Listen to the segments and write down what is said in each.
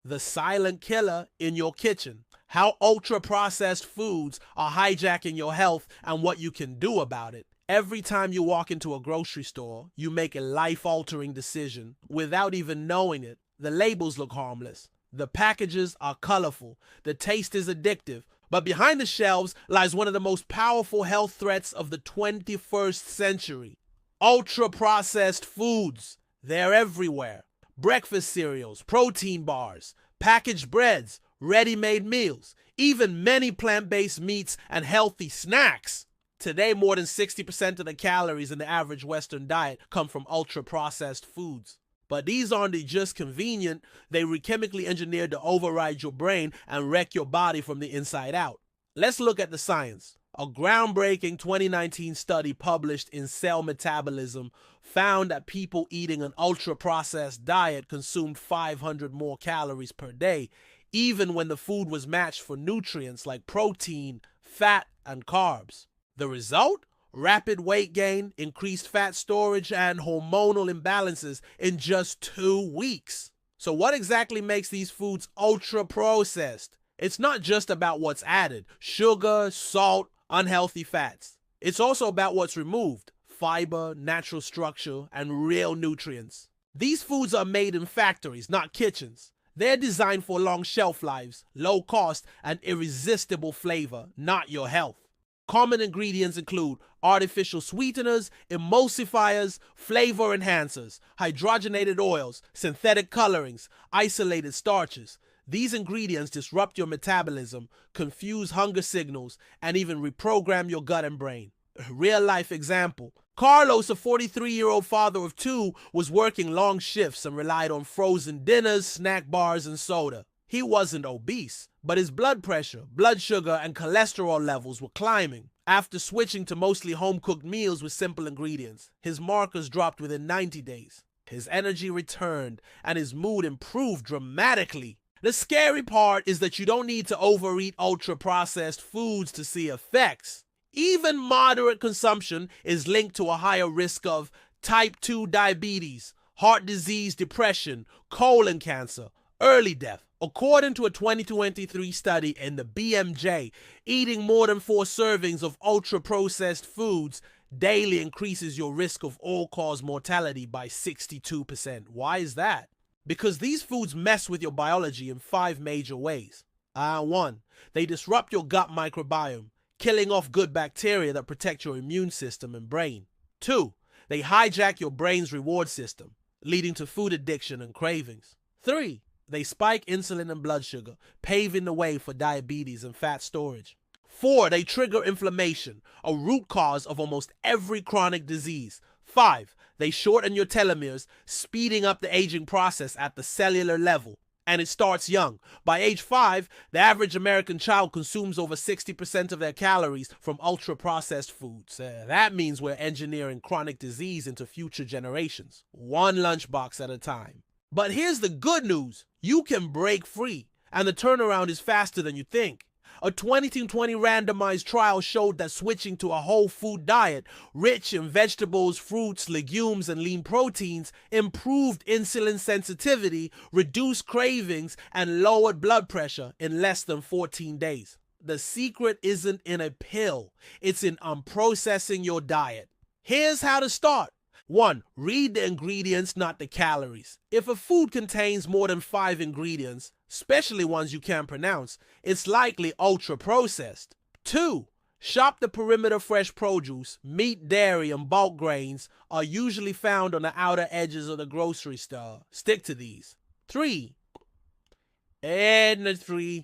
the silent killer in your kitchen. How ultra-processed foods are hijacking your health and what you can do about it. Every time you walk into a grocery store, you make a life-altering decision without even knowing it. The labels look harmless. The packages are colorful. The taste is addictive. But behind the shelves lies one of the most powerful health threats of the 21st century. Ultra-processed foods. They're everywhere. Breakfast cereals, protein bars, packaged breads, ready-made meals, even many plant-based meats and healthy snacks. Today, more than 60% of the calories in the average Western diet come from ultra-processed foods. But these aren't just convenient, they were chemically engineered to override your brain and wreck your body from the inside out. Let's look at the science. A groundbreaking 2019 study published in Cell Metabolism found that people eating an ultra-processed diet consumed 500 more calories per day, even when the food was matched for nutrients like protein, fat, and carbs. The result? Rapid weight gain, increased fat storage, and hormonal imbalances in just 2 weeks. So what exactly makes these foods ultra-processed? It's not just about what's added, sugar, salt, unhealthy fats. It's also about what's removed, fiber, natural structure, and real nutrients. These foods are made in factories, not kitchens. They're designed for long shelf lives, low cost, and irresistible flavor, not your health. Common ingredients include artificial sweeteners, emulsifiers, flavor enhancers, hydrogenated oils, synthetic colorings, isolated starches. These ingredients disrupt your metabolism, confuse hunger signals, and even reprogram your gut and brain. Real-life example. Carlos, a 43-year-old father of 2, was working long shifts and relied on frozen dinners, snack bars, and soda. He wasn't obese, but his blood pressure, blood sugar, and cholesterol levels were climbing. After switching to mostly home-cooked meals with simple ingredients, his markers dropped within 90 days. His energy returned, and his mood improved dramatically. The scary part is that you don't need to overeat ultra-processed foods to see effects. Even moderate consumption is linked to a higher risk of type 2 diabetes, heart disease, depression, colon cancer, early death. According to a 2023 study in the BMJ, eating more than 4 servings of ultra-processed foods daily increases your risk of all-cause mortality by 62%. Why is that? Because these foods mess with your biology in 5 major ways. 1. They disrupt your gut microbiome, killing off good bacteria that protect your immune system and brain. 2. They hijack your brain's reward system, leading to food addiction and cravings. 3. They spike insulin and blood sugar, paving the way for diabetes and fat storage. 4. They trigger inflammation, a root cause of almost every chronic disease. 5. They shorten your telomeres, speeding up the aging process at the cellular level. And it starts young. By age 5, the average American child consumes over 60% of their calories from ultra-processed foods. That means we're engineering chronic disease into future generations, one lunchbox at a time. But here's the good news. You can break free, and the turnaround is faster than you think. A 2020 randomized trial showed that switching to a whole food diet, rich in vegetables, fruits, legumes, and lean proteins, improved insulin sensitivity, reduced cravings, and lowered blood pressure in less than 14 days. The secret isn't in a pill, it's in unprocessing your diet. Here's how to start. 1. Read the ingredients, not the calories. If a food contains more than 5 ingredients, especially ones you can't pronounce, it's likely ultra-processed. 2. Shop the perimeter. Fresh produce, meat, dairy, and bulk grains are usually found on the outer edges of the grocery store. Stick to these. 3.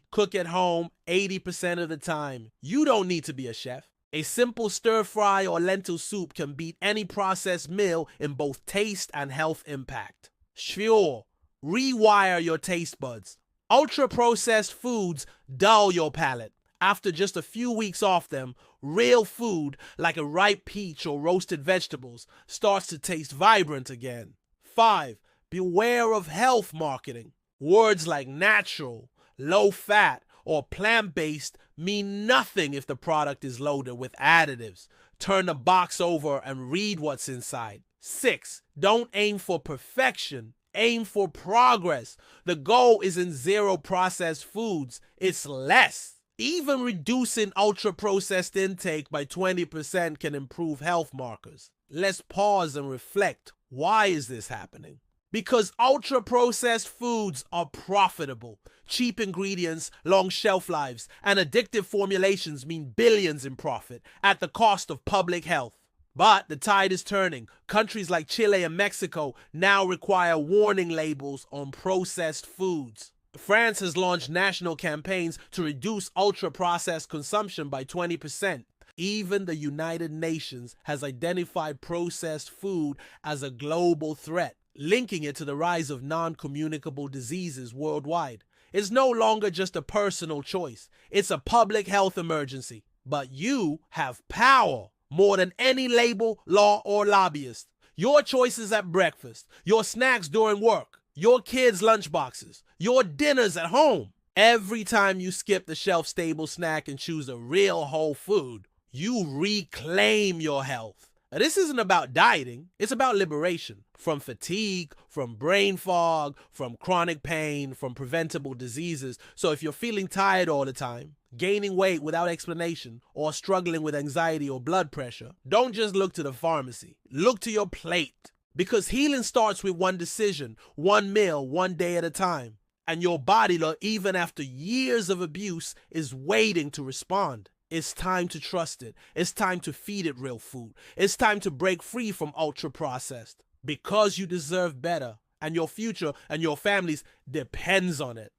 Cook at home 80% of the time. You don't need to be a chef. A simple stir-fry or lentil soup can beat any processed meal in both taste and health impact. Sure, rewire your taste buds. Ultra-processed foods dull your palate. After just a few weeks off them, real food, like a ripe peach or roasted vegetables, starts to taste vibrant again. 5. Beware of health marketing. Words like natural, low-fat, or plant-based mean nothing if the product is loaded with additives. Turn the box over and read what's inside. 6. Don't aim for perfection. Aim for progress. The goal isn't zero processed foods, it's less. Even reducing ultra-processed intake by 20% can improve health markers. Let's pause and reflect. Why is this happening? Because ultra-processed foods are profitable. Cheap ingredients, long shelf lives, and addictive formulations mean billions in profit at the cost of public health. But the tide is turning. Countries like Chile and Mexico now require warning labels on processed foods. France has launched national campaigns to reduce ultra-processed consumption by 20%. Even the United Nations has identified processed food as a global threat, linking it to the rise of non-communicable diseases worldwide. It's no longer just a personal choice. It's a public health emergency. But you have power more than any label, law, or lobbyist. Your choices at breakfast, your snacks during work, your kids' lunchboxes, your dinners at home. Every time you skip the shelf-stable snack and choose a real whole food, you reclaim your health. Now, this isn't about dieting, it's about liberation. From fatigue, from brain fog, from chronic pain, from preventable diseases. So if you're feeling tired all the time, gaining weight without explanation, or struggling with anxiety or blood pressure, don't just look to the pharmacy. Look to your plate. Because healing starts with one decision, one meal, one day at a time. And your body, even after years of abuse, is waiting to respond. It's time to trust it. It's time to feed it real food. It's time to break free from ultra-processed. Because you deserve better, and your future and your family's depends on it.